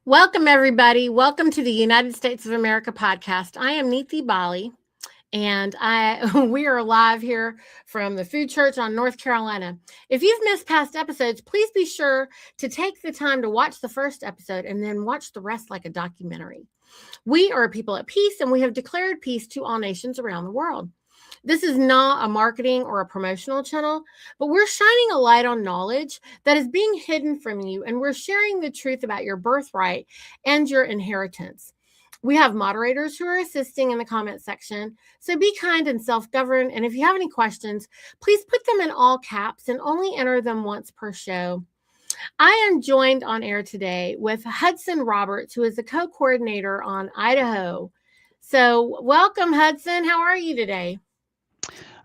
Welcome, everybody. Welcome to the United States of America podcast. I am Niti Bali, and we are live here from the Food Church on North Carolina. If you've missed past episodes, please be sure to take the time to watch the first episode and then watch the rest like a documentary. We are a people at peace, and we have declared peace to all nations around the world. This is not a marketing or a promotional channel, but we're shining a light on knowledge that is being hidden from you, and we're sharing the truth about your birthright and your inheritance. We have moderators who are assisting in the comment section, so be kind and self-govern. And if you have any questions, please put them in all caps and only enter them once per show. I am joined on air today with Hudson Roberts, who is the co-coordinator on Idaho. So welcome, Hudson. How are you today?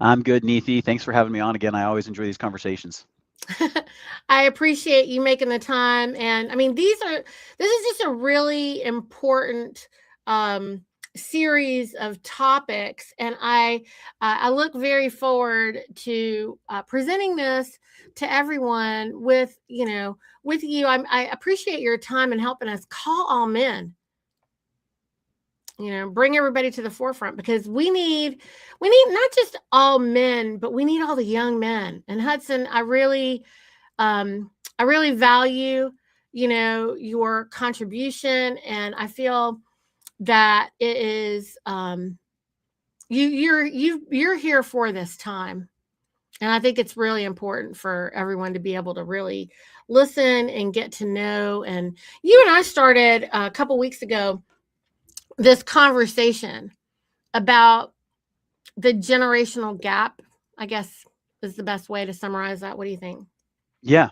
I'm good, Niti. Thanks for having me on again. I always enjoy these conversations. I appreciate you making the time. And I mean, this is just a really important series of topics. And I look very forward to presenting this to everyone with you. I appreciate your time and helping us call all men. Bring everybody to the forefront, because we need not just all men, but we need all the young men. And Hudson, I really value, your contribution, and I feel that it is, you're here for this time. And I think it's really important for everyone to be able to really listen and get to know. And you and I started a couple weeks ago this conversation about the generational gap, I guess, is the best way to summarize that. What do you think? Yeah.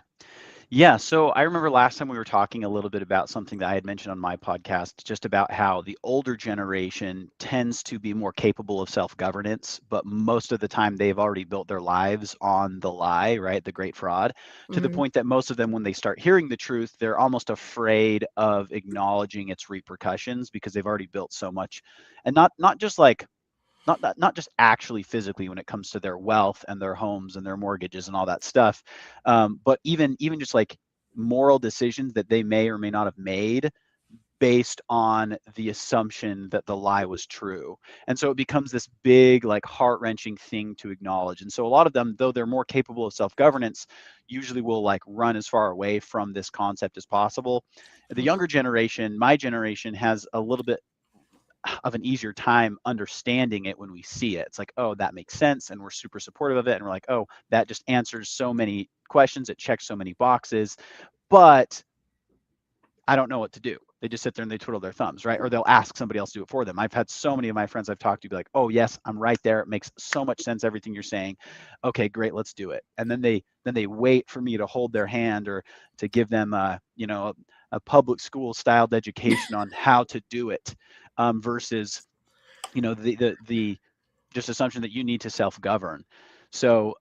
So I remember last time we were talking a little bit about something that I had mentioned on my podcast, just about how the older generation tends to be more capable of self-governance, but most of the time they've already built their lives on the lie, right? The great fraud, to the point that most of them, when they start hearing the truth, they're almost afraid of acknowledging its repercussions because they've already built so much. And not just like not just actually physically when it comes to their wealth and their homes and their mortgages and all that stuff, but even just like moral decisions that they may or may not have made based on the assumption that the lie was true. And so it becomes this big, like, heart-wrenching thing to acknowledge. And so a lot of them, though they're more capable of self-governance, usually will like run as far away from this concept as possible. The younger generation, my generation, has a little bit of an easier time understanding it when we see it. It's like, oh, that makes sense, and we're super supportive of it, and we're like, oh, that just answers so many questions, it checks so many boxes, but I don't know what to do. They just sit there and they twiddle their thumbs, right? Or they'll ask somebody else to do it for them. I've had so many of my friends I've talked to be like, oh yes, I'm right there, it makes so much sense, everything you're saying. Okay, great, let's do it. And then they wait for me to hold their hand or to give them a public school styled education on how to do it, versus the just assumption that you need to self-govern. So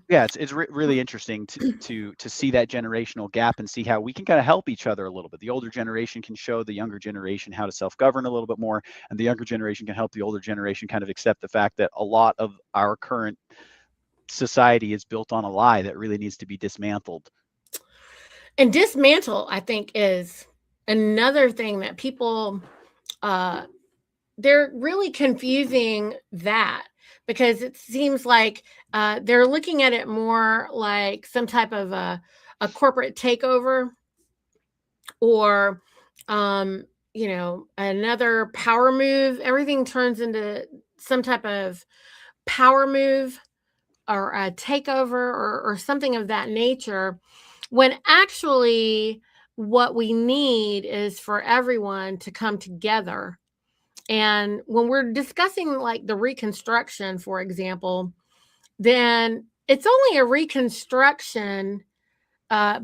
yeah, it's really interesting to see that generational gap and see how we can kind of help each other a little bit. The older generation can show the younger generation how to self-govern a little bit more, and the younger generation can help the older generation kind of accept the fact that a lot of our current society is built on a lie that really needs to be dismantled. And dismantle, I think, is another thing that people they're really confusing that, because it seems like they're looking at it more like some type of a corporate takeover, or another power move. Everything turns into some type of power move or a takeover, or something of that nature, when actually what we need is for everyone to come together. And when we're discussing like the reconstruction, for example, then it's only a reconstruction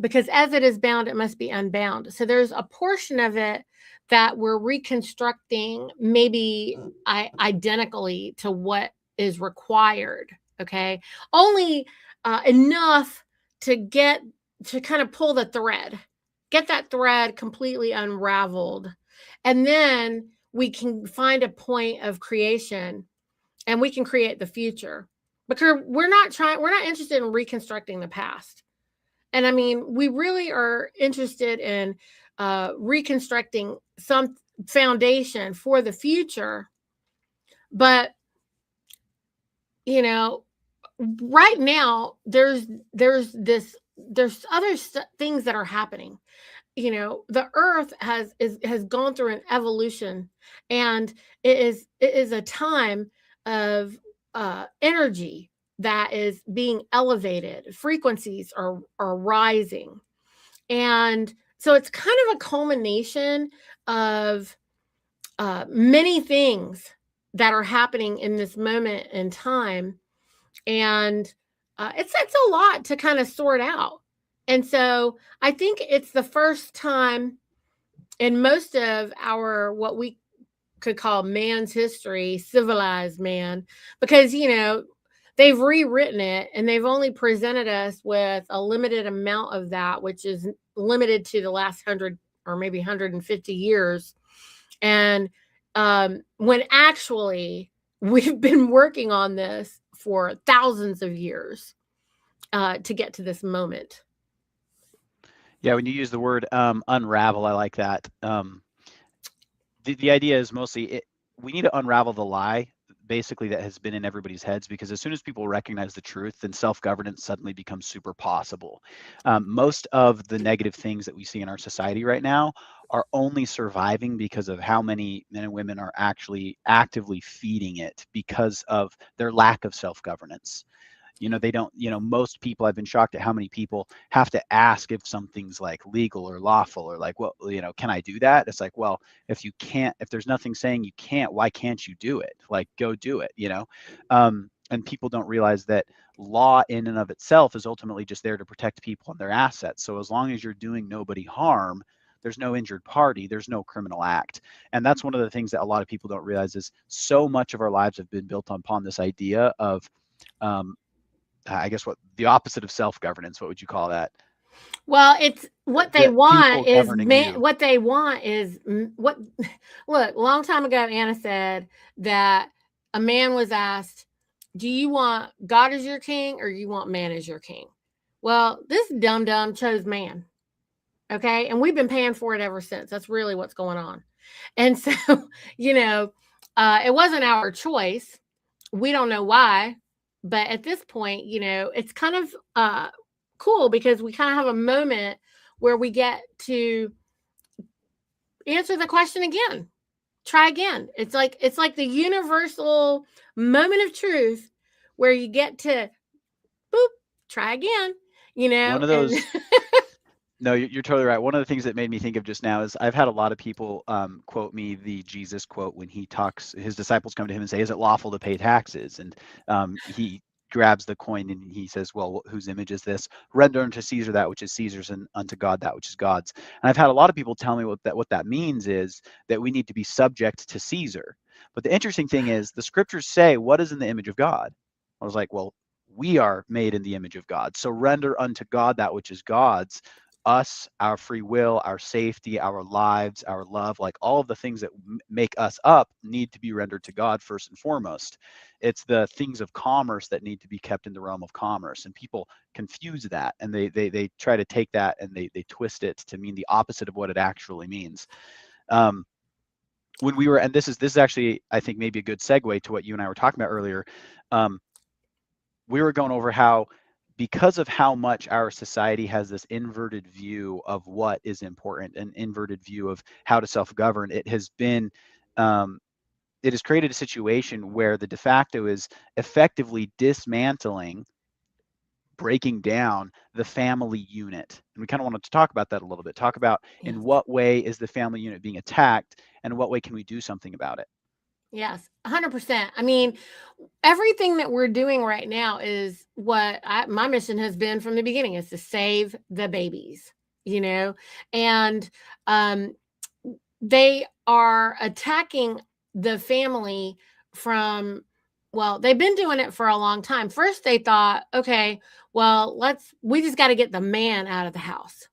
because as it is bound, it must be unbound. So there's a portion of it that we're reconstructing, maybe identically to what is required. Okay. Only enough to kind of pull the thread, get that thread completely unraveled. And then we can find a point of creation, and we can create the future, because we're not interested in reconstructing the past. And I mean, we really are interested in reconstructing some foundation for the future. But, you know, right now there's other things that are happening. You know, the earth has gone through an evolution, and it is a time of energy that is being elevated. Frequencies are rising, and so it's kind of a culmination of many things that are happening in this moment in time. And it's a lot to kind of sort out. And so I think it's the first time in most of our, what we could call man's history, civilized man, because, you know, they've rewritten it and they've only presented us with a limited amount of that, which is limited to the last 100 or maybe 150 years. And when actually we've been working on this for thousands of years to get to this moment. Yeah, when you use the word unravel, I like that. The idea is mostly we need to unravel the lie basically that has been in everybody's heads, because as soon as people recognize the truth, then self-governance suddenly becomes super possible. Most of the negative things that we see in our society right now are only surviving because of how many men and women are actually actively feeding it because of their lack of self-governance. They don't, most people, I've been shocked at how many people have to ask if something's like legal or lawful, or like, well, can I do that? It's like, well, if there's nothing saying you can't, why can't you do it? Like, go do it, and people don't realize that law in and of itself is ultimately just there to protect people and their assets. So as long as you're doing nobody harm, there's no injured party, there's no criminal act. And that's one of the things that a lot of people don't realize, is so much of our lives have been built upon this idea of I guess what the opposite of self-governance, what would you call that? Well, it's what they The want people is governing man. you. What they want is what. Look, a long time ago, Anna said that a man was asked, "Do you want God as your king, or you want man as your king?" Well, this dum dum chose man. Okay, and we've been paying for it ever since. That's really what's going on. And so, you know, it wasn't our choice. We don't know why, but at this point, you know, it's kind of cool because we kind of have a moment where we get to answer the question again, try again. It's like the universal moment of truth where you get to boop, try again, you One know, of and those No, you're totally right. One of the things that made me think of just now is I've had a lot of people quote me the Jesus quote when he talks. His disciples come to him and say, "Is it lawful to pay taxes?" And he grabs the coin and he says, "Well, whose image is this? Render unto Caesar that which is Caesar's, and unto God that which is God's." And I've had a lot of people tell me what that means is that we need to be subject to Caesar. But the interesting thing is the scriptures say, "What is in the image of God?" I was like, "Well, we are made in the image of God. So render unto God that which is God's." Us, our free will, our safety, our lives, our love, like all of the things that make us up need to be rendered to God first and foremost. It's the things of commerce that need to be kept in the realm of commerce. And people confuse that, and they try to take that and they twist it to mean the opposite of what it actually means. When we were, and this is actually, I think, maybe a good segue to what you and I were talking about earlier. We were going over how, because of how much our society has this inverted view of what is important, an inverted view of how to self-govern, it has created a situation where the de facto is effectively dismantling, breaking down the family unit. And we kind of wanted to talk about that a little bit, talk about in yes. what way is the family unit being attacked, and in what way can we do something about it. Yes, 100%. I mean, everything that we're doing right now is what my mission has been from the beginning, is to save the babies, you know, and um, they are attacking the family from, well, they've been doing it for a long time. First, they thought, okay, well, we just got to get the man out of the house.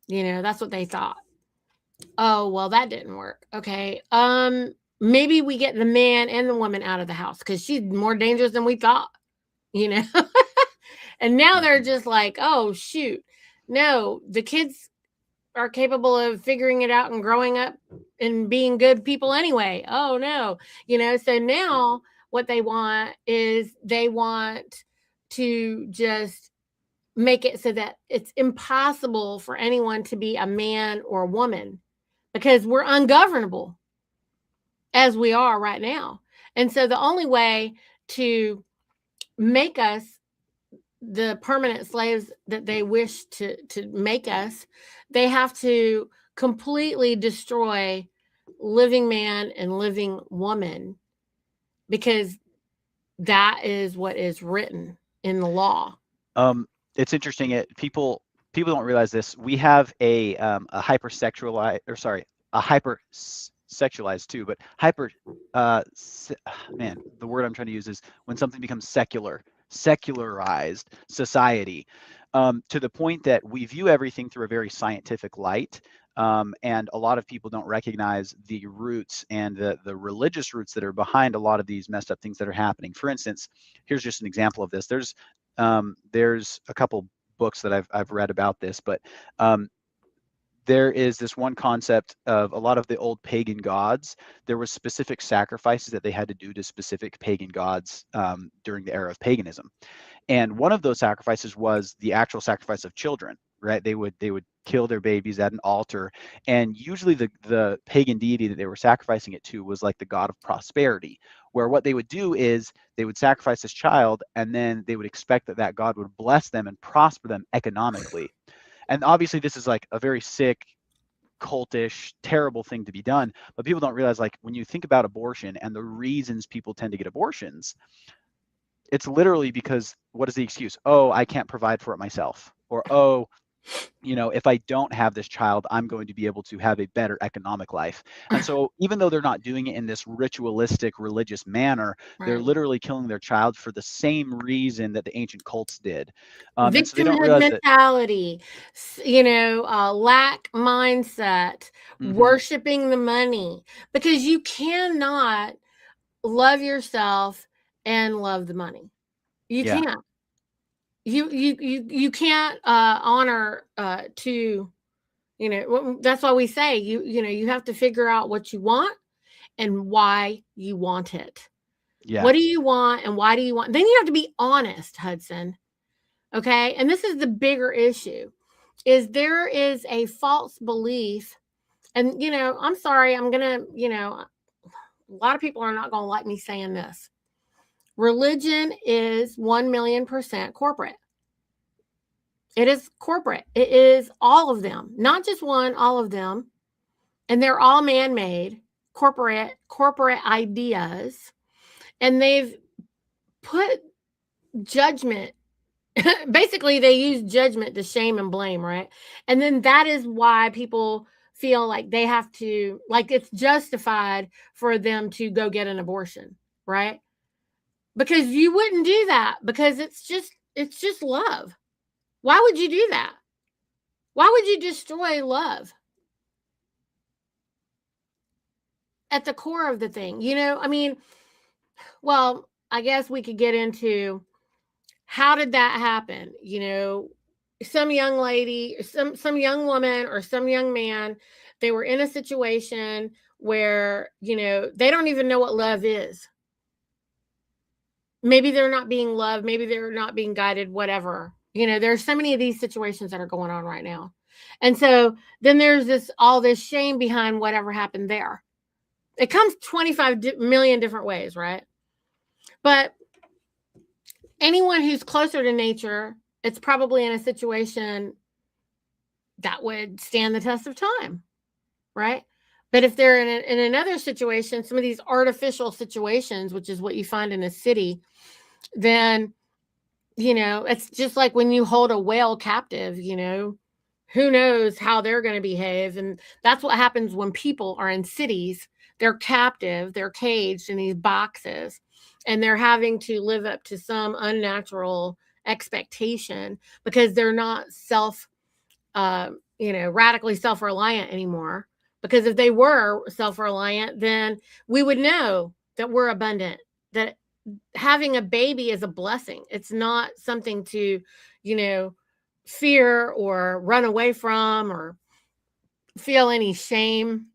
You know, that's what they thought. Oh, well, that didn't work. Okay. Maybe we get the man and the woman out of the house because she's more dangerous than we thought, you know. And now they're Mm-hmm. just like, oh shoot. No, the kids are capable of figuring it out and growing up and being good people anyway. Oh no. So now what they want is they want to just make it so that it's impossible for anyone to be a man or a woman because we're ungovernable as we are right now. And so the only way to make us the permanent slaves that they wish to make us, they have to completely destroy living man and living woman, because that is what is written in the law. It's interesting. People don't realize this. We have a hypersexualized, or sorry, a hypersexualized too, but man, the word I'm trying to use is when something becomes secularized society, to the point that we view everything through a very scientific light. And a lot of people don't recognize the roots and the religious roots that are behind a lot of these messed up things that are happening. For instance, here's just an example of this. There's a couple books that I've read about this, but there is this one concept of a lot of the old pagan gods. There was specific sacrifices that they had to do to specific pagan gods during the era of paganism. And one of those sacrifices was the actual sacrifice of children, right? They would kill their babies at an altar, and usually the pagan deity that they were sacrificing it to was like the god of prosperity, where what they would do is they would sacrifice this child, and then they would expect that that god would bless them and prosper them economically. And obviously this is like a very sick, cultish, terrible thing to be done, but people don't realize, like, when you think about abortion and the reasons people tend to get abortions, it's literally because, what is the excuse? Oh, I can't provide for it myself. Or, oh, if I don't have this child, I'm going to be able to have a better economic life. And so even though they're not doing it in this ritualistic religious manner, they're Right. literally killing their child for the same reason that the ancient cults did. And so they don't Victimhood realize that. mentality, lack mindset, Mm-hmm. worshiping the money, because you cannot love yourself and love the money. You Yeah. can't. You can't honor to that's why we say you have to figure out what you want and why you want it. Yeah. What do you want and why do you want? Then you have to be honest, Hudson. Okay? And this is the bigger issue. Is there is a false belief, and I'm sorry, I'm going to, a lot of people are not going to like me saying this. Religion is 1,000,000% corporate. It is corporate. It is all of them, not just one, all of them. And they're all man-made corporate ideas. And they've put judgment. Basically, they use judgment to shame and blame, right? And then that is why people feel like they have to, like, it's justified for them to go get an abortion, right? Because you wouldn't do that, because it's just love. Why would you do that? Why would you destroy love at the core of the thing? I mean, well, I guess we could get into how did that happen? Some young lady, some young woman or some young man, they were in a situation where, they don't even know what love is. Maybe they're not being loved, maybe they're not being guided, whatever. There's so many of these situations that are going on right now. And so then there's all this shame behind whatever happened there. It comes 25 million different ways, right? But anyone who's closer to nature, it's probably in a situation that would stand the test of time, right? But if they're in another situation, some of these artificial situations, which is what you find in a city, then, it's just like when you hold a whale captive, who knows how they're going to behave. And that's what happens when people are in cities. They're captive, they're caged in these boxes, and they're having to live up to some unnatural expectation because they're not radically self-reliant anymore. Because if they were self-reliant, then we would know that we're abundant, that having a baby is a blessing. It's not something to, fear or run away from, or feel any shame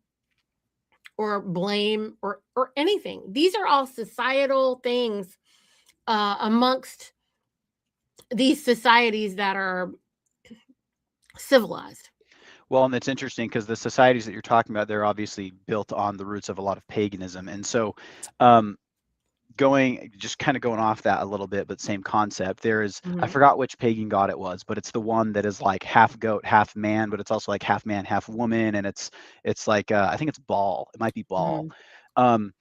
or blame or anything. These are all societal things amongst these societies that are civilized. Well, and it's interesting because the societies that you're talking about, they're obviously built on the roots of a lot of paganism. And so, um, just kind of going off that a little bit, but same concept. I Mhm. forgot which pagan god it was, but it's the one that is like half goat, half man, but it's also like half man, half woman, and it's like I think it's Baal. It might be Baal. Mhm. Um,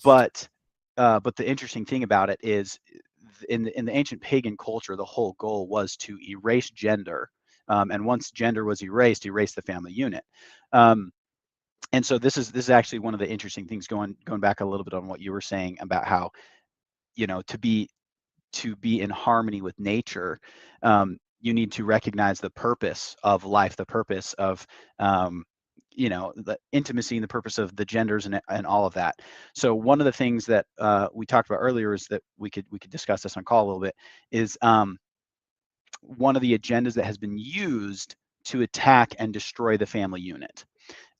but but the interesting thing about it is in the ancient pagan culture, the whole goal was to erase gender. And once gender was erased, erase the family unit. Um, and so this is actually one of the interesting things going back a little bit on what you were saying about how, to be in harmony with nature, you need to recognize the purpose of life, the purpose of the intimacy and the purpose of the genders and all of that. So one of the things that we talked about earlier is that we could discuss this on call a little bit is one of the agendas that has been used to attack and destroy the family unit.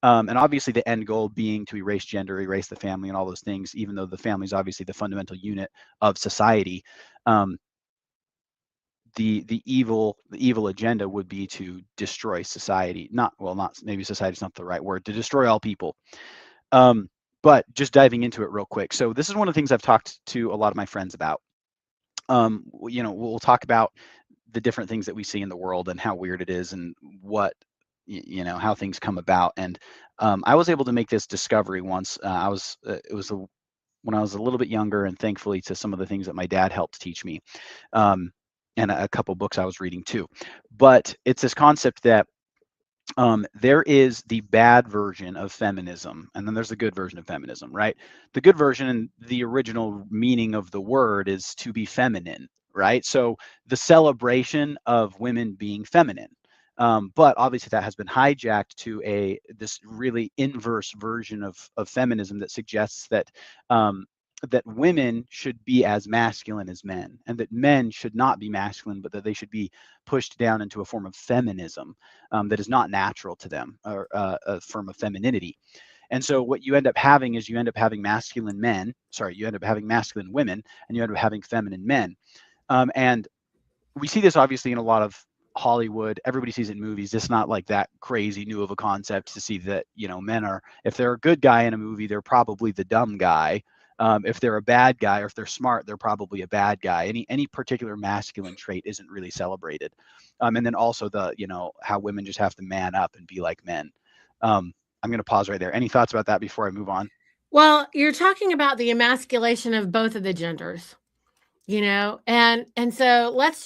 And obviously the end goal being to erase gender, erase the family and all those things, even though the family is obviously the fundamental unit of society. Um, the evil agenda would be to destroy society. Not maybe society is not the right word, to destroy all people. Um, but just diving into it real quick. So this is one of the things I've talked to a lot of my friends about. We'll talk about the different things that we see in the world and how weird it is and how things come about. And I was able to make this discovery once. It was when I was a little bit younger, and thankfully to some of the things that my dad helped teach me, um, and a couple books I was reading too. But it's this concept that there is the bad version of feminism, and then there's the good version of feminism, right? The good version, and the original meaning of the word, is to be feminine, right? So the celebration of women being feminine. But obviously that has been hijacked to this really inverse version of feminism that suggests that women should be as masculine as men, and that men should not be masculine, but that they should be pushed down into a form of feminism that is not natural to them, or a form of femininity. And so what you end up having is you end up having you end up having masculine women, and you end up having feminine men. And we see this obviously in a lot of Hollywood. Everybody sees it in movies. It's not like that crazy new of a concept to see that, men are, if they're a good guy in a movie, they're probably the dumb guy. If they're a bad guy, or if they're smart, they're probably a bad guy. Any particular masculine trait isn't really celebrated. And then also how women just have to man up and be like men. I'm going to pause right there. Any thoughts about that before I move on? Well, you're talking about the emasculation of both of the genders, and so let's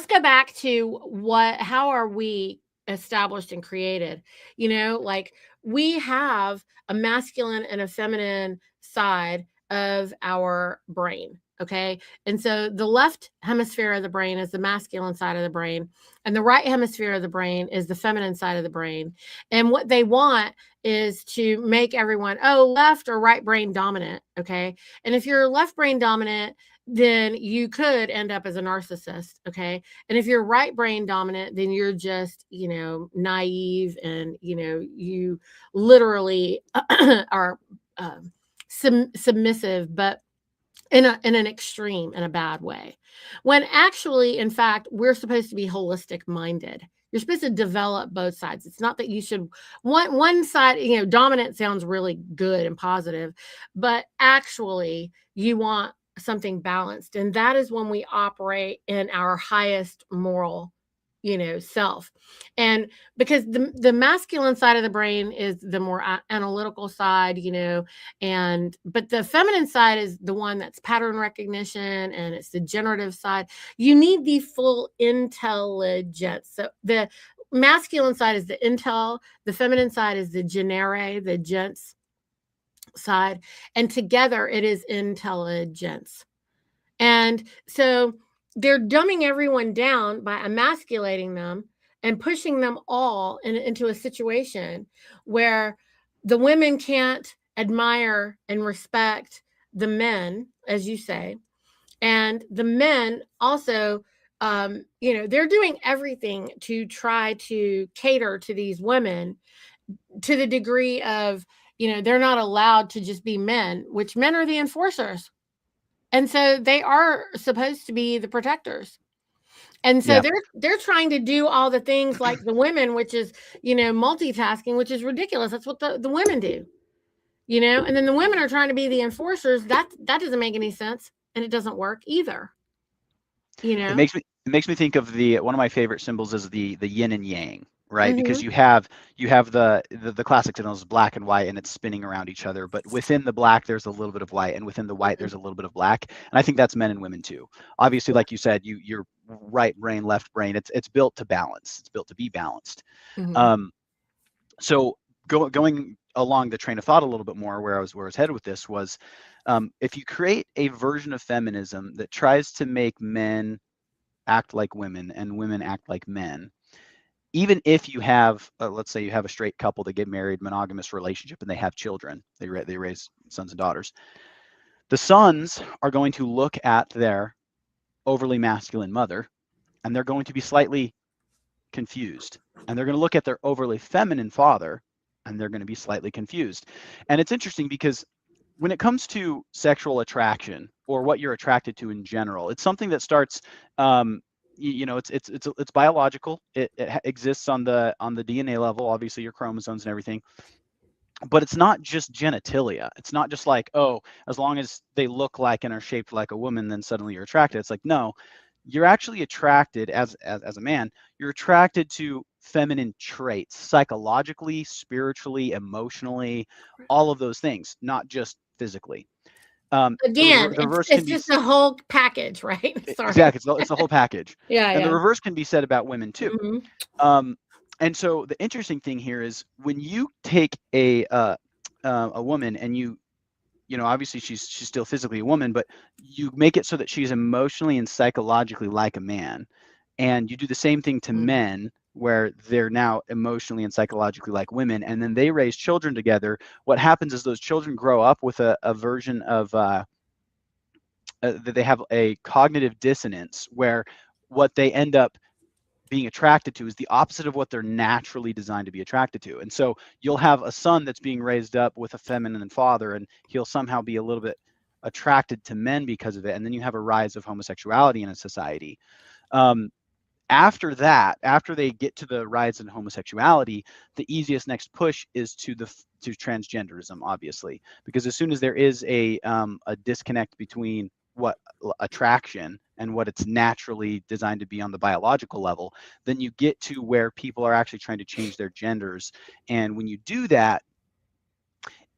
go back to how are we established and created. Like, we have a masculine and a feminine side of our brain. Okay, and so the left hemisphere of the brain is the masculine side of the brain, and the right hemisphere of the brain is the feminine side of the brain. And what they want is to make everyone, left or right brain dominant. Okay, and if you're left brain dominant, then you could end up as a narcissist. Okay, and if you're right brain dominant, then you're just, naive, and you literally are submissive, but in an extreme, in a bad way, when actually, in fact, we're supposed to be holistic minded. You're supposed to develop both sides. It's not that you should one side. Dominant sounds really good and positive, but actually you want something balanced, and that is when we operate in our highest moral, self. And because the masculine side of the brain is the more analytical side, and but the feminine side is the one that's pattern recognition, and it's the generative side. You need the full intelligence. So the masculine side is the intel, the feminine side is the genere, the gents side, and together it is intelligence. And so they're dumbing everyone down by emasculating them and pushing them all into a situation where the women can't admire and respect the men, as you say, and the men also they're doing everything to try to cater to these women to the degree of, they're not allowed to just be men, which men are the enforcers. And so they are supposed to be the protectors. And so Yeah. they're trying to do all the things like the women, which is, multitasking, which is ridiculous. That's what the women do, and then the women are trying to be the enforcers. That doesn't make any sense. And it doesn't work either. It makes me think of one of my favorite symbols is the yin and yang, right? Because Mm-hmm. you have the classic signals, black and white, and it's spinning around each other. But within the black, there's a little bit of white, and within the white, Mm-hmm. there's a little bit of black. And I think that's men and women too. Obviously, like you said, you're right brain, left brain. It's built to balance. It's built to be balanced. Mm-hmm. Um, so going along the train of thought a little bit more, where I was headed with this was, if you create a version of feminism that tries to make men act like women and women act like men, even if you have, let's say you have a straight couple that get married, monogamous relationship, and they have children, they raise sons and daughters, the sons are going to look at their overly masculine mother and they're going to be slightly confused, and they're going to look at their overly feminine father and they're going to be slightly confused. And it's interesting because when it comes to sexual attraction or what you're attracted to in general, it's something that starts, it's biological. It exists on the DNA level, obviously your chromosomes and everything. But it's not just genitalia. It's not just like, oh, as long as they look like and are shaped like a woman, then suddenly you're attracted. It's like, no, you're actually attracted as a man. You're attracted to feminine traits, psychologically, spiritually, emotionally, all of those things, not just physically. Again, The it's reverse can it's be just a whole package, right? Sorry. exactly. It's the whole package, Yeah, and the yeah. reverse can be said about women too. Mm-hmm. Um, and so the interesting thing here is when you take a woman and obviously she's still physically a woman, but you make it so that she's emotionally and psychologically like a man, and you do the same thing to Mm-hmm. men where they're now emotionally and psychologically like women, and then they raise children together. What happens is those children grow up with a version of that they have a cognitive dissonance where what they end up being attracted to is the opposite of what they're naturally designed to be attracted to. And so you'll have a son that's being raised up with a feminine father, and he'll somehow be a little bit attracted to men because of it. And then you have a rise of homosexuality in a society. Um, After that, after they get to the rise in homosexuality, the easiest next push is to transgenderism, obviously, because as soon as there is a disconnect between what attraction and what it's naturally designed to be on the biological level, then you get to where people are actually trying to change their genders. And when you do that,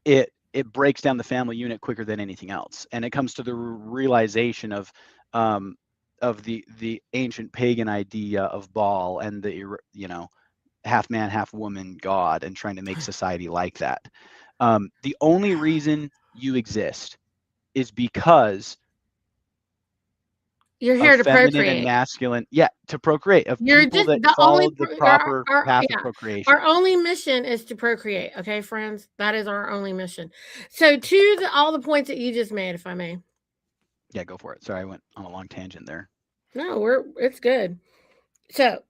it breaks down the family unit quicker than anything else, and it comes to the realization um, of the ancient pagan idea of Baal and the half man half woman god, and trying to make society like that. The only reason you exist is because You're of here to feminine and procreate. masculine, yeah, to procreate, of You're people just that the only followed the proper path of yeah. Our procreation. only mission is to procreate, okay, friends? That is our only mission. So to all the points that you just made, if I may. Yeah, go for it. Sorry, I went on a long tangent there. No, it's good. So,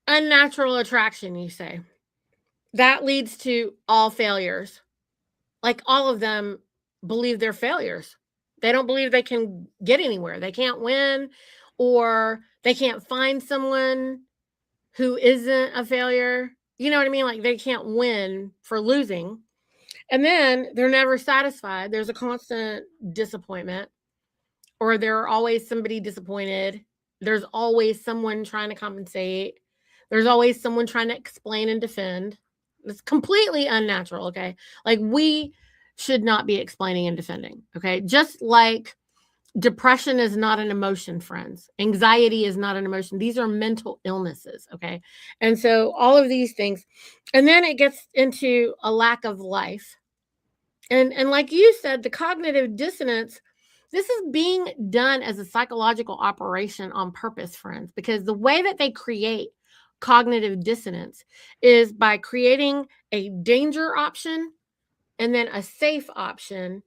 unnatural attraction, you say. That leads to all failures. Like all of them believe they're failures. They don't believe they can get anywhere. They can't win, or they can't find someone who isn't a failure. You know what I mean? Like they can't win for losing. And then they're never satisfied. There's a constant disappointment, or there's always somebody disappointed. There's always someone trying to compensate. There's always someone trying to explain and defend. It's completely unnatural, okay? Like we should not be explaining and defending, okay? Just like depression is not an emotion, friends. Anxiety is not an emotion. These are mental illnesses, okay? And so all of these things, and then it gets into a lack of life. And like you said, the cognitive dissonance, this is being done as a psychological operation on purpose, friends, because the way that they create cognitive dissonance is by creating a danger option and then a safe option,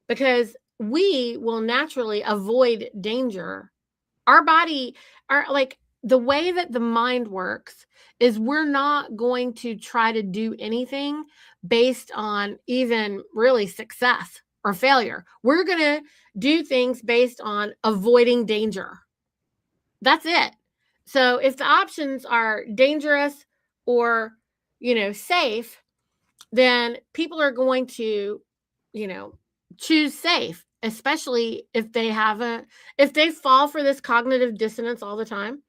because we will naturally avoid danger Our body, like the way that the mind works is we're not going to try to do anything based on even really success or failure. We're going to do things based on avoiding danger. That's it. So if the options are dangerous or, safe, then people are going to, you know, choose safe, especially if they fall for this cognitive dissonance all the time.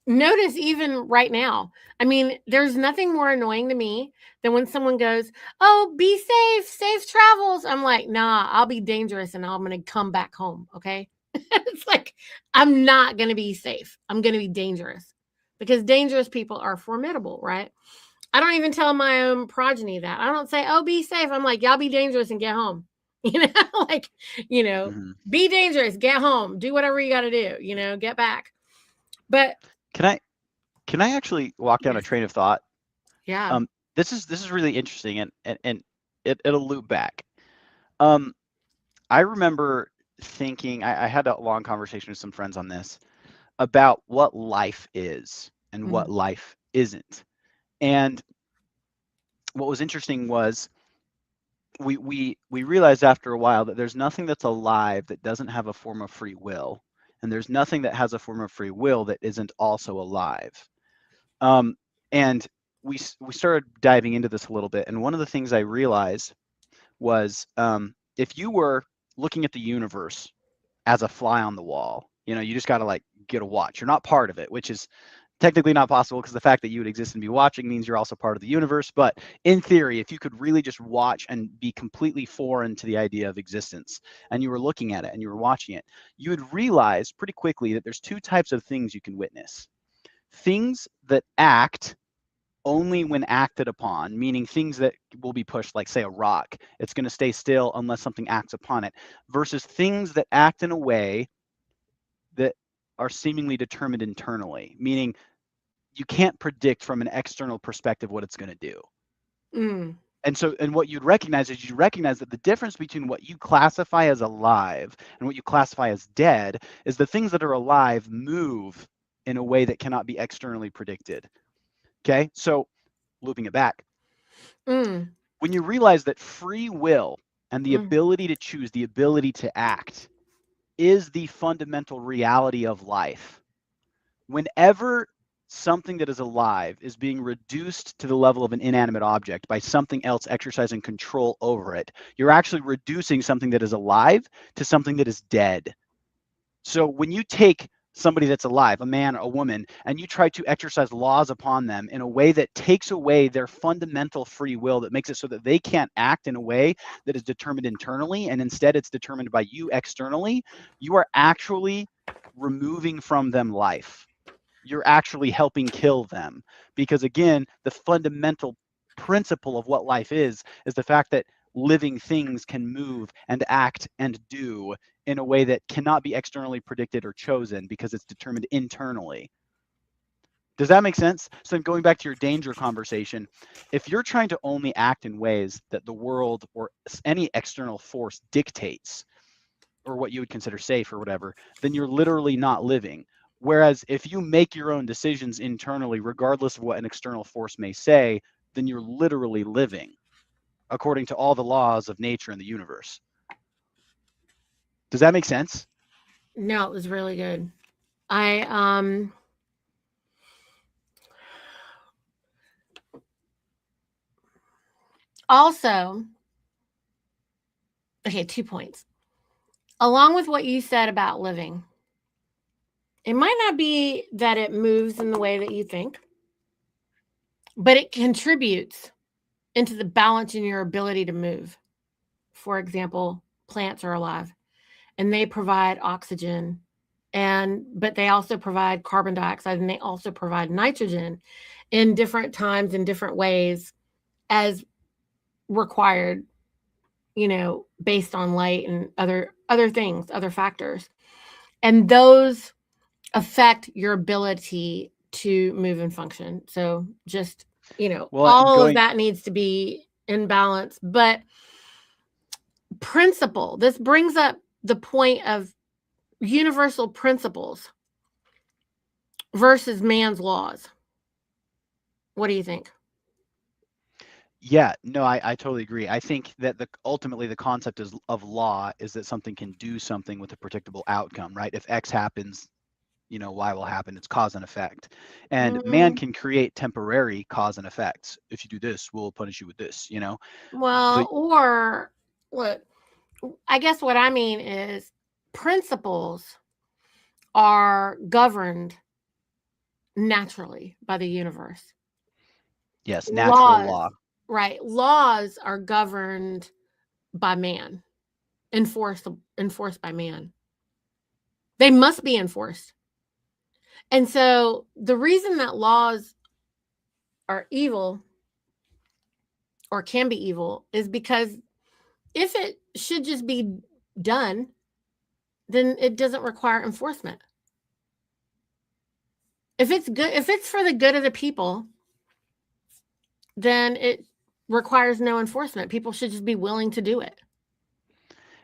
Notice even right now. I mean, there's nothing more annoying to me than when someone goes, "Oh, be safe, safe travels." I'm like, "Nah, I'll be dangerous and I'm going to come back home, okay?" It's like I'm not going to be safe. I'm going to be dangerous. Because dangerous people are formidable, right? I don't even tell my own progeny that. I don't say, "Oh, be safe." I'm like, "Y'all be dangerous and get home." You know, like, you know, Mhm. be dangerous, get home, do whatever you got to do, get back. But Can I can I actually walk down a yes, train of thought? yeah. Um, this is really interesting, and it'll loop back. Um, I remember thinking I had a long conversation with some friends on this about what life is and what Mm, life isn't. And what was interesting was we realized after a while that there's nothing that's alive that doesn't have a form of free will, and there's nothing that has a form of free will that isn't also alive. Um, and we started diving into this a little bit, and one of the things I realized was if you were looking at the universe as a fly on the wall, you just got to like get a watch. You're not part of it, which is technically not possible because the fact that you would exist and be watching means you're also part of the universe. But in theory, if you could really just watch and be completely foreign to the idea of existence, and you were looking at it and you were watching it, you would realize pretty quickly that there's two types of things you can witness. Things that act only when acted upon, meaning things that will be pushed, like say a rock, it's going to stay still unless something acts upon it, versus things that act in a way that are seemingly determined internally, meaning you can't predict from an external perspective what it's going to do. mm, And what you'd recognize is you recognize that the difference between what you classify as alive and what you classify as dead is the things that are alive move in a way that cannot be externally predicted. Okay, so looping it back, mm, when you realize that free will and the mm, ability to choose, the ability to act, is the fundamental reality of life, whenever something that is alive is being reduced to the level of an inanimate object by something else exercising control over it, you're actually reducing something that is alive to something that is dead. So when you take somebody that's alive, a man, a woman, and you try to exercise laws upon them in a way that takes away their fundamental free will, that makes it so that they can't act in a way that is determined internally, and instead it's determined by you externally, you are actually removing from them life. You're actually helping kill them. Because again, the fundamental principle of what life is the fact that living things can move and act and do in a way that cannot be externally predicted or chosen because it's determined internally. Does that make sense? So then going back to your danger conversation, if you're trying to only act in ways that the world or any external force dictates, or what you would consider safe or whatever, then you're literally not living. Whereas if you make your own decisions internally, regardless of what an external force may say, then you're literally living according to all the laws of nature and the universe. Does that make sense? no, it was really good. I also, okay, 2 points. Along with what you said about living, it might not be that it moves in the way that you think, but it contributes into the balance in your ability to move. For example, plants are alive and they provide oxygen, and but they also provide carbon dioxide, and they also provide nitrogen in different times in different ways as required, based on light and other things, other factors. And those affect your ability to move and function. So just, Well, and all of going, that needs to be in balance. But principle, this brings up the point of universal principles versus man's laws. What do you think? Yeah, no, I totally agree. I think that ultimately the concept of law is that something can do something with a predictable outcome, right? If X happens, Y will happen. It's cause and effect. And man Mm, can create temporary cause and effects. If you do this, we'll punish you with this. The well, or what? I guess what I mean is principles are governed naturally by the universe. Yes, natural Laws, law. right? Laws are governed by man, enforced by man. They must be enforced. And so the reason that laws are evil or can be evil is because if it should just be done, then it doesn't require enforcement. If it's good, if it's for the good of the people, then it requires no enforcement. People should just be willing to do it.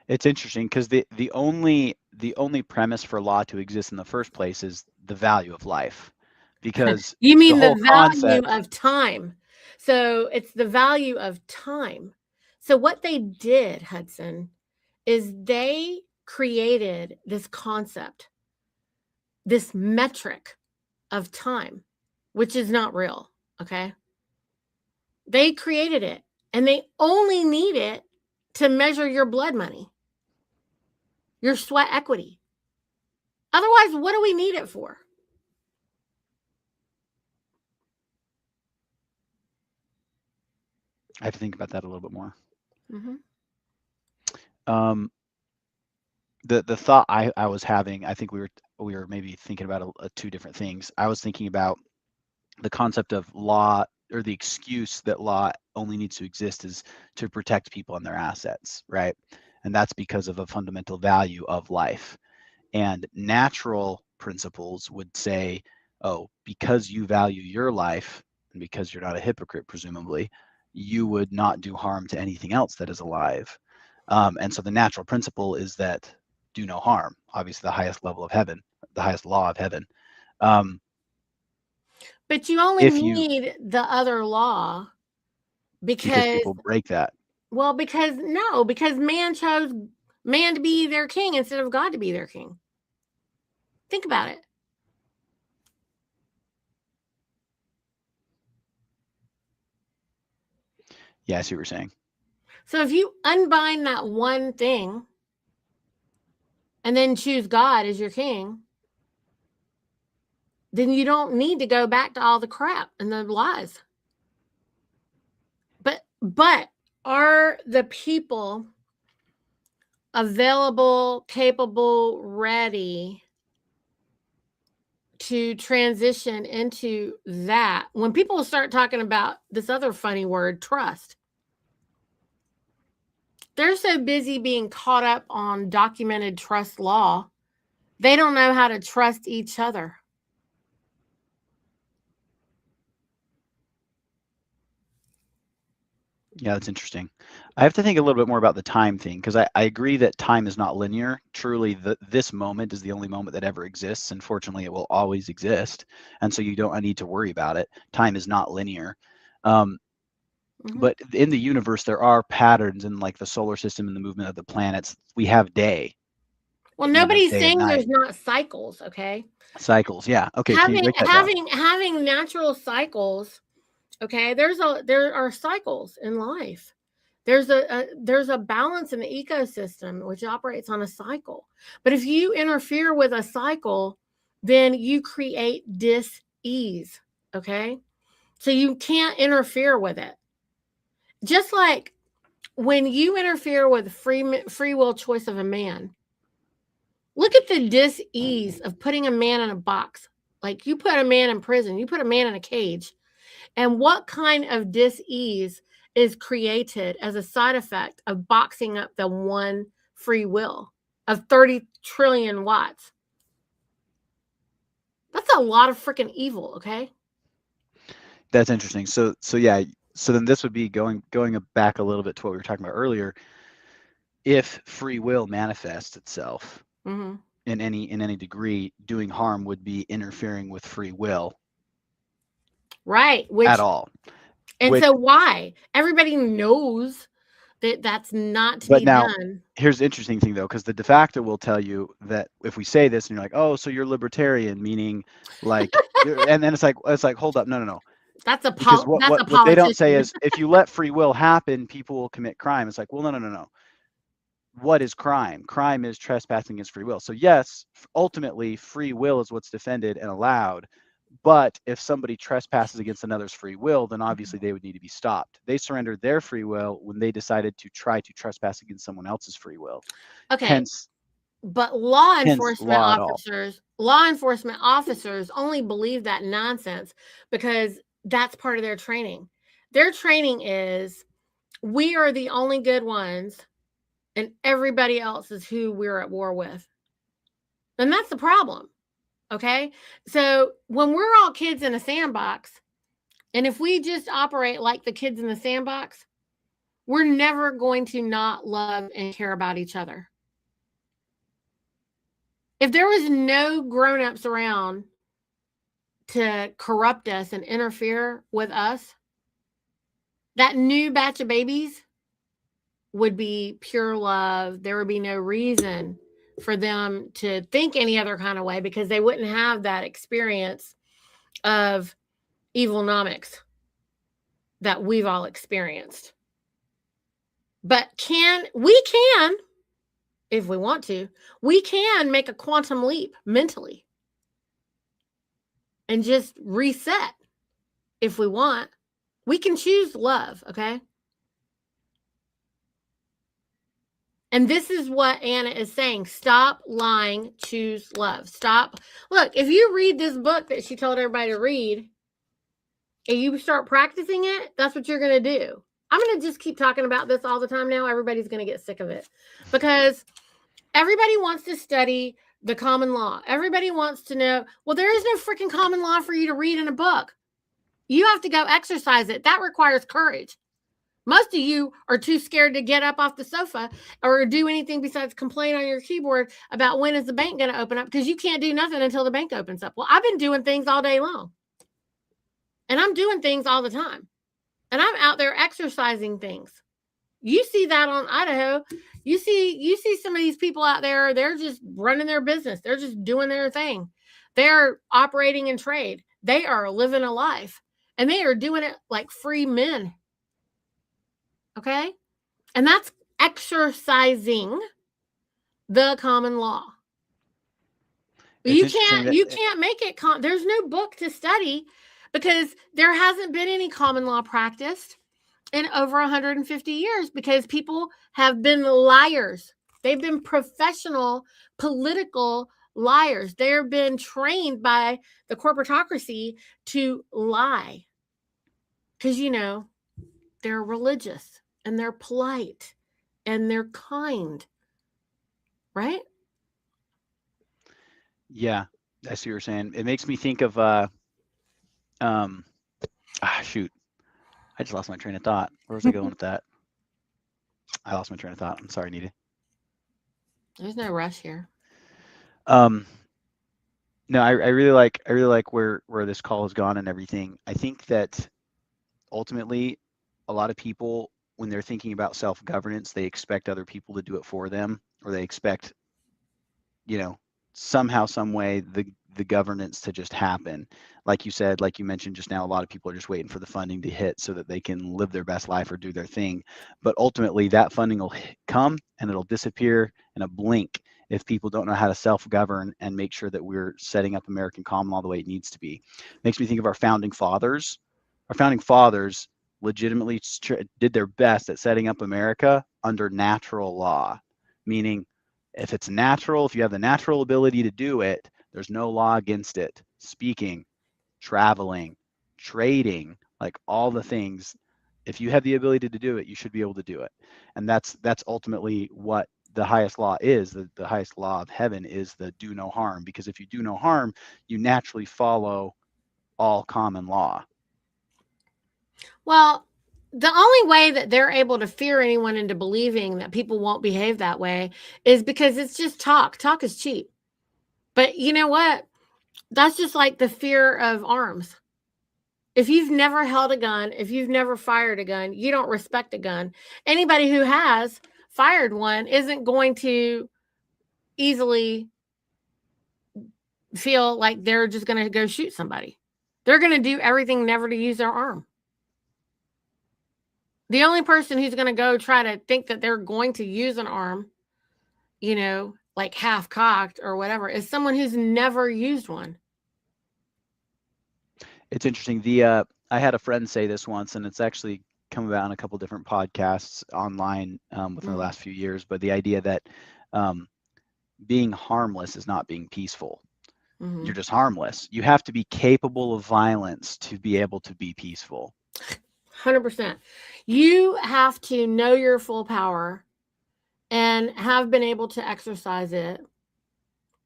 It's interesting because the only premise for law to exist in the first place is the value of life, because You the mean the whole value concept. of time. So it's the value of time. So what they did, Hudson, is they created this concept, this metric of time, which is not real. Okay. They created it and they only need it to measure your blood money, your sweat equity. Otherwise, what do we need it for? I have to think about that a little bit more. Mm-hmm. Um, the thought I was having, I think we were maybe thinking about two different things. I was thinking about the concept of law, or the excuse that law only needs to exist is to protect people and their assets, right? And that's because of a fundamental value of life. And natural principles would say, oh, because you value your life, and because you're not a hypocrite, presumably, you would not do harm to anything else that is alive. And so the natural principle is that do no harm, obviously the highest level of heaven, the highest law of heaven. Um, But you only if you, need the other law because because, people break that. well, because no, because man chose man to be their king instead of God to be their king. Think about it. Yeah, I see what you're saying. So if you unbind that one thing and then choose God as your king, then you don't need to go back to all the crap and the lies. But are the people available, capable, ready to transition into that? When people start talking about this other funny word, trust, they're so busy being caught up on documented trust law, they don't know how to trust each other. Yeah, that's interesting. I have to think a little bit more about the time thing, because I agree that time is not linear. Truly, this moment is the only moment that ever exists, and fortunately, it will always exist. And so you don't need to worry about it. Time is not linear. Um, Mm-hmm. but in the universe, there are patterns in like the solar system and the movement of the planets. We have day, Well, there's nobody's day and saying night there's not cycles, okay? cycles. Yeah. Okay. Can you Having break that down? having having natural cycles, okay? There are cycles in life. There's a balance in the ecosystem which operates on a cycle. But if you interfere with a cycle, then you create dis-ease, okay? So you can't interfere with it. Just like when you interfere with free will choice of a man, look at the dis-ease of putting a man in a box. Like you put a man in prison, you put a man in a cage, and what kind of dis-ease is created as a side effect of boxing up the one free will of 30 trillion watts? That's a lot of freaking evil, okay? That's interesting. So yeah. So then this would be going back a little bit to what we were talking about earlier. If free will manifests itself, Mm-hmm. in any degree, doing harm would be interfering with free will Right. at all. And Which, so why? Everybody knows that that's not to but be now done. here's the interesting thing though, because the de facto will tell you that if we say this and you're like, oh, so you're libertarian, meaning like, and then it's like, hold up, no. That's Because that's a what they don't say politician. is if you let free will happen, people will commit crime. It's like, well, no. What is crime? Crime is trespassing against free will. So yes, ultimately free will is what's defended and allowed. But if somebody trespasses against another's free will, then obviously they would need to be stopped. They surrendered their free will when they decided to try to trespass against someone else's free will. Okay. Hence, But law at all. law enforcement officers only believe that nonsense because that's part of their training. Their training is we are the only good ones and everybody else is who we're at war with. And that's the problem. Okay? So when we're all kids in a sandbox, and if we just operate like the kids in the sandbox, we're never going to not love and care about each other. If there was no grown-ups around to corrupt us and interfere with us, that new batch of babies would be pure love. There would be no reason for them to think any other kind of way because they wouldn't have that experience of evilnomics that we've all experienced. But we can, if we want to, we can make a quantum leap mentally and just reset if we want. We can choose love, okay? And this is what Anna is saying. Stop lying, choose love. Stop. Look, if you read this book that she told everybody to read and you start practicing it, that's what you're going to do. I'm going to just keep talking about this all the time now. Everybody's going to get sick of it because everybody wants to study the common law. Everybody wants to know, well, there is no freaking common law for you to read in a book. You have to go exercise it. That requires courage. Most of you are too scared to get up off the sofa or do anything besides complain on your keyboard about when is the bank going to open up because you can't do nothing until the bank opens up. Well, I've been doing things all day long. And I'm doing things all the time. And I'm out there exercising things. You see that on Idaho. You see some of these people out there, they're just running their business. They're just doing their thing. They're operating in trade. They are living a life. And they are doing it like free men. Okay? And that's exercising the common law. It's interesting that You can't make it there's no book to study because there hasn't been any common law practiced in over 150 years because people have been liars. They've been professional political liars. They've been trained by the corporatocracy to lie. Because, they're religious and they're polite and they're kind. Right? yeah, I see what you're saying. It makes me think of shoot. I just lost my train of thought. Where was I going with that? I lost my train of thought. I'm sorry, Nita. There's no rush here. No, I really like where this call has gone and everything. I think that ultimately a lot of people, when they're thinking about self-governance, they expect other people to do it for them, or they expect, somehow, some way the governance to just happen. Like you said, like you mentioned just now, a lot of people are just waiting for the funding to hit so that they can live their best life or do their thing. But ultimately that funding will come and it'll disappear in a blink if people don't know how to self-govern and make sure that we're setting up American common law the way it needs to be. Makes me think of our founding fathers. Our founding fathers legitimately did their best at setting up America under natural law, meaning if it's natural, if you have the natural ability to do it, there's no law against it. Speaking, traveling, trading, like all the things, if you have the ability to do it, you should be able to do it. And that's ultimately what the highest law is. The highest law of heaven is the do no harm, because if you do no harm, you naturally follow all common law. Well, the only way that they're able to fear anyone into believing that people won't behave that way is because it's just talk. Talk is cheap. But you know what? That's just like the fear of arms. If you've never held a gun, if you've never fired a gun, you don't respect a gun. Anybody who has fired one isn't going to easily feel like they're just going to go shoot somebody. They're going to do everything never to use their arm. The only person who's going to go try to think that they're going to use an arm, like half cocked or whatever, is someone who's never used one. It's interesting. I had a friend say this once, and it's actually come about in a couple different podcasts online within the last few years. But the idea that being harmless is not being peaceful. You're just harmless. You have to be capable of violence to be able to be peaceful. 100%. You have to know your full power and have been able to exercise it,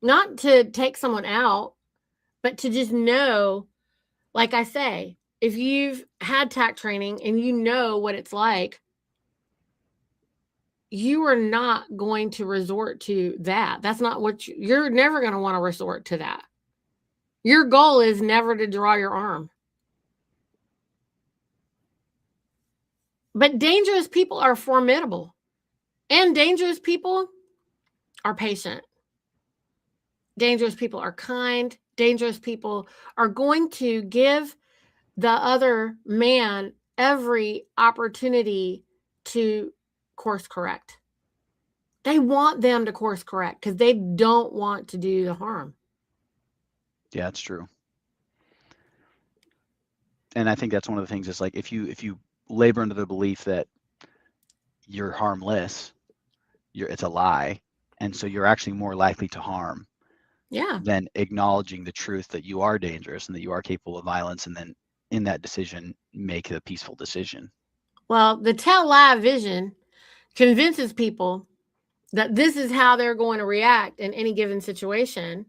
not to take someone out, but to just know, like I say, if you've had TAC training and you know what it's like, you are not going to resort to that. That's not what you're never going to want to resort to that. Your goal is never to draw your arm. But dangerous people are formidable, and dangerous people are patient. Dangerous people are kind. Dangerous people are going to give the other man every opportunity to course correct. They want them to course correct because they don't want to do the harm. Yeah, it's true. And I think that's one of the things is like if you labor under the belief that you're harmless, it's a lie, and so you're actually more likely to harm. Yeah. Than acknowledging the truth that you are dangerous and that you are capable of violence, and then in that decision make a peaceful decision. Well, the tell lie vision convinces people that this is how they're going to react in any given situation.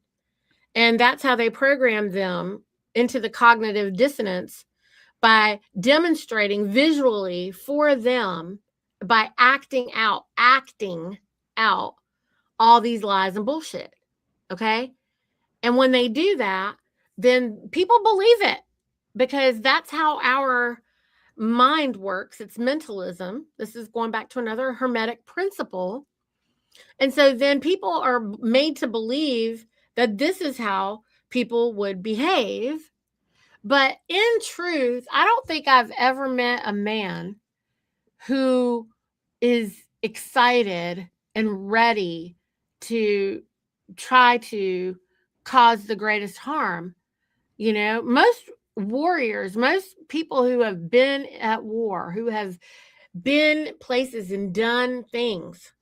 And that's how they program them into the cognitive dissonance by demonstrating visually for them, by acting out all these lies and bullshit. Okay. And when they do that, then people believe it because that's how our mind works. It's mentalism. This is going back to another Hermetic principle. And so then people are made to believe that this is how people would behave. But in truth, I don't think I've ever met a man who is excited and ready to try to cause the greatest harm. Most warriors, most people who have been at war, who have been places and done things,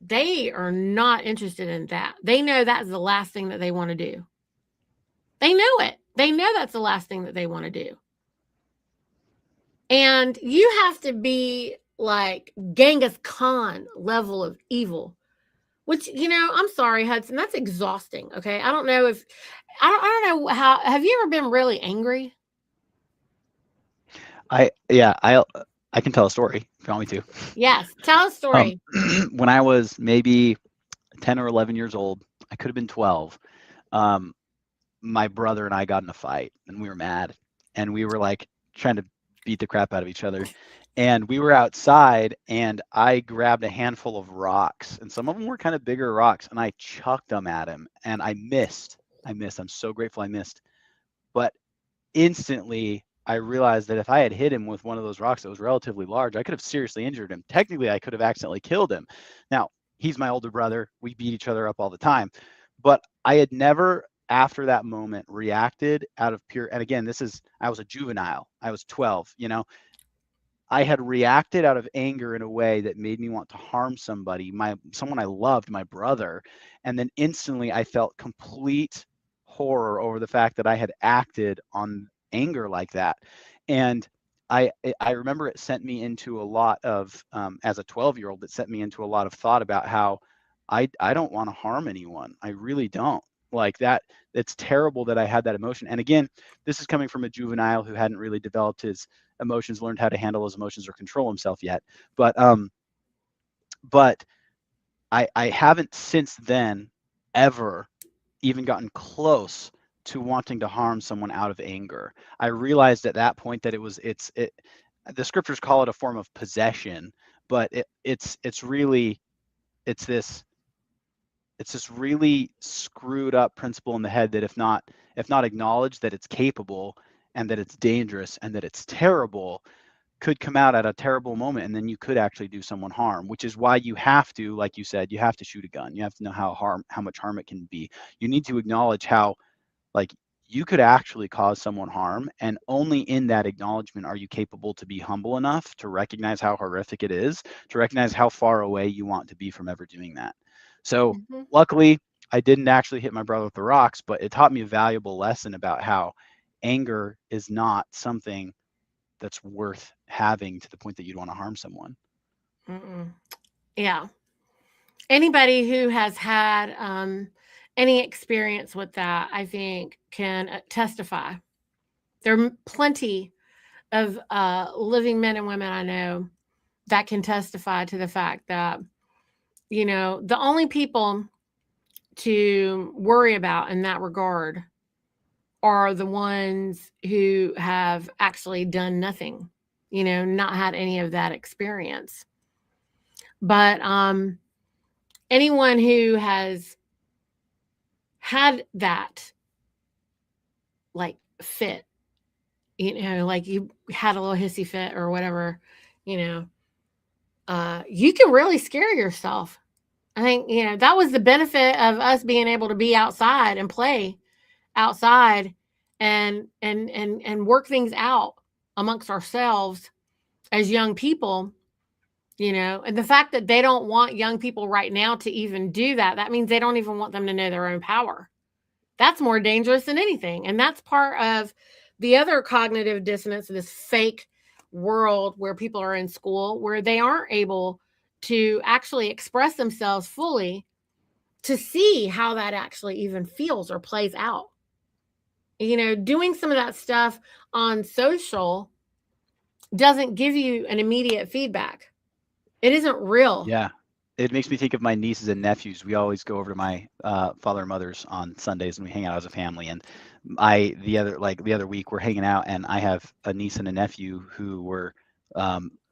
they are not interested in that. They know that's the last thing that they want to do. They know it. They know that's the last thing that they want to do. And you have to be like Genghis Khan level of evil, which, I'm sorry, Hudson, that's exhausting. Okay. I don't know know how, have you ever been really angry? I can tell a story if you want me to. Yes. Tell a story. When I was maybe 10 or 11 years old, I could have been 12. My brother and I got in a fight and we were mad and we were like trying to beat the crap out of each other. And we were outside and I grabbed a handful of rocks, and some of them were kind of bigger rocks, and I chucked them at him and I missed. I'm so grateful I missed. But instantly I realized that if I had hit him with one of those rocks that was relatively large, I could have seriously injured him. Technically, I could have accidentally killed him. Now, he's my older brother. We beat each other up all the time. But I had never, after that moment, reacted out of pure, and again, I was a juvenile. I was 12, I had reacted out of anger in a way that made me want to harm somebody, someone I loved, my brother. And then instantly I felt complete horror over the fact that I had acted on anger like that. And I remember it sent me into a lot of, as a 12-year-old, it sent me into a lot of thought about how I don't want to harm anyone. I really don't. Like that, it's terrible that I had that emotion. And again, this is coming from a juvenile who hadn't really developed his emotions, learned how to handle his emotions or control himself yet. But I haven't since then ever even gotten close to wanting to harm someone out of anger. I realized at that point that the scriptures call it a form of possession, but it's really it's this really screwed up principle in the head that if not acknowledged that it's capable and that it's dangerous and that it's terrible, could come out at a terrible moment, and then you could actually do someone harm, which is why you have to, like you said, you have to shoot a gun. You have to know how much harm it can be. You need to acknowledge how, like, you could actually cause someone harm, and only in that acknowledgement are you capable to be humble enough to recognize how horrific it is, to recognize how far away you want to be from ever doing that. So Mhm. luckily, I didn't actually hit my brother with the rocks, but it taught me a valuable lesson about how anger is not something that's worth having to the point that you'd want to harm someone. Mm-mm. Yeah. Anybody who has had any experience with that, I think, can testify. There are plenty of living men and women I know that can testify to the fact that, the only people to worry about in that regard are the ones who have actually done nothing, not had any of that experience. But anyone who has had that, like, fit, like you had a little hissy fit or whatever, you know, you can really scare yourself. I think, that was the benefit of us being able to be outside and play outside and work things out amongst ourselves as young people, and the fact that they don't want young people right now to even do that, that means they don't even want them to know their own power. That's more dangerous than anything. And that's part of the other cognitive dissonance of this fake world where people are in school, where they aren't able to actually express themselves fully to see how that actually even feels or plays out. Doing some of that stuff on social doesn't give you an immediate feedback. It isn't real. Yeah. It makes me think of my nieces and nephews. We always go over to my father and mother's on Sundays, and we hang out as a family. And the other week, we're hanging out, and I have a niece and a nephew who were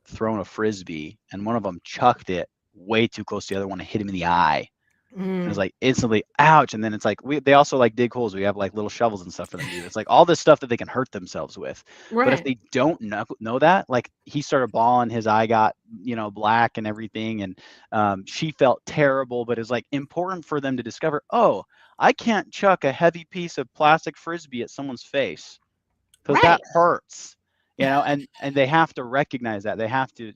throwing a frisbee, and one of them chucked it way too close to the other one and hit him in the eye. And it's like instantly, ouch. And then it's like they also like dig holes. We have like little shovels and stuff for them to do. It's like all this stuff that they can hurt themselves with. But if Right. they don't know that, like he started bawling, his eye got black and everything, and she felt terrible. But it's like important for them to discover, oh, I can't chuck a heavy piece of plastic frisbee at someone's face because that Right. hurts, and they have to recognize that. They have to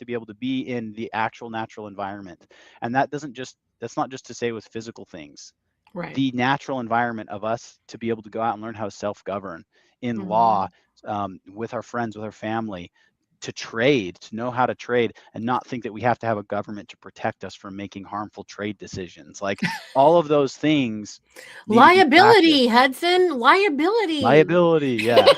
be able to be in the actual natural environment. And that's not just to say with physical things. Right. The natural environment of us to be able to go out and learn how to self-govern in law, Mhm. with our friends, with our family, to trade, to know how to trade, and not think that we have to have a government to protect us from making harmful trade decisions. Like all of those things need to be Liability, practiced. Hudson. Liability. Liability, yeah, Yeah.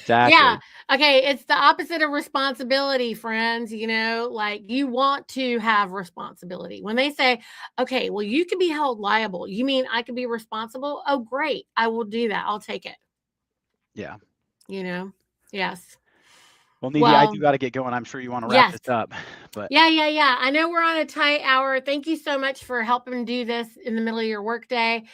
exactly. Okay. It's the opposite of responsibility, friends. Like, you want to have responsibility. When they say, okay, well, you can be held liable, you mean I can be responsible? Oh, great. I will do that. I'll take it. Yeah. You know? Yes. Well, Niti, I do Well, got to get going. I'm sure you want to wrap yes. this up, but Yeah, yeah, yeah. I know we're on a tight hour. Thank you so much for helping do this in the middle of your workday.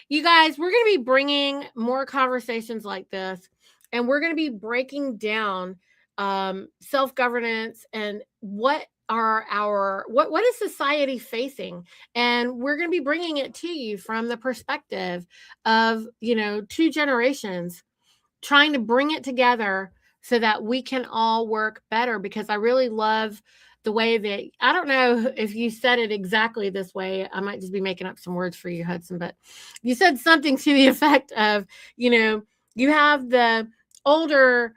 You guys, we're going to be bringing more conversations like this, and we're going to be breaking down self governance and what is society facing, and we're going to be bringing it to you from the perspective of two generations trying to bring it together so that we can all work better. Because I really love the way that, I don't know if you said it exactly this way. I might just be making up some words for you, Hudson, but you said something to the effect of, you have the older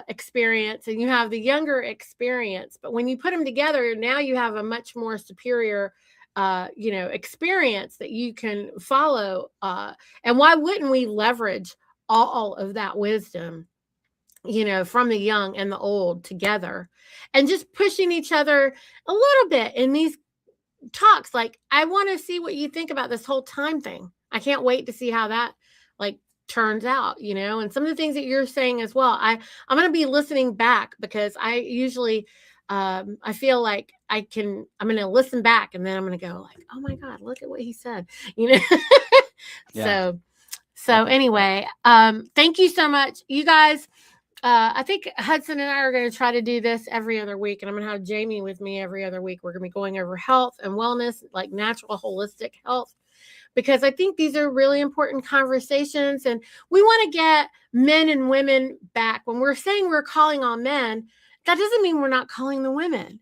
experience and you have the younger experience, but when you put them together, now you have a much more superior experience that you can follow. And why wouldn't we leverage all of that wisdom, from the young and the old together, and just pushing each other a little bit in these talks? Like, I want to see what you think about this whole time thing. I can't wait to see how that like turns out, and some of the things that you're saying as well. I'm going to be listening back because I usually I feel like I'm going to listen back and then I'm going to go like, oh my God, look at what he said, Yeah, so I so appreciate that. anyway, thank you so much, you guys. I think Hudson and I are going to try to do this every other week, and I'm going to have Jamie with me every other week. We're going to be going over health and wellness, like natural, holistic health, because I think these are really important conversations. And we want to get men and women back. When we're saying we're calling on men, that doesn't mean we're not calling the women,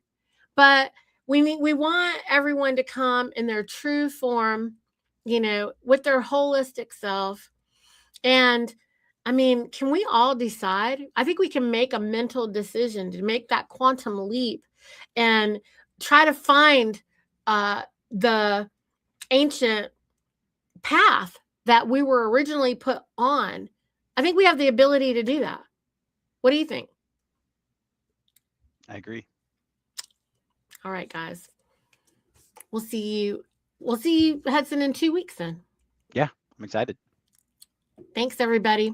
but we want everyone to come in their true form, with their holistic self. And I mean, can we all decide? I think we can make a mental decision to make that quantum leap and try to find the ancient path that we were originally put on. I think we have the ability to do that. What do you think? I agree. All right, guys. We'll see you. We'll see you, Hudson, in 2 weeks then. Yeah, I'm excited. Thanks, everybody.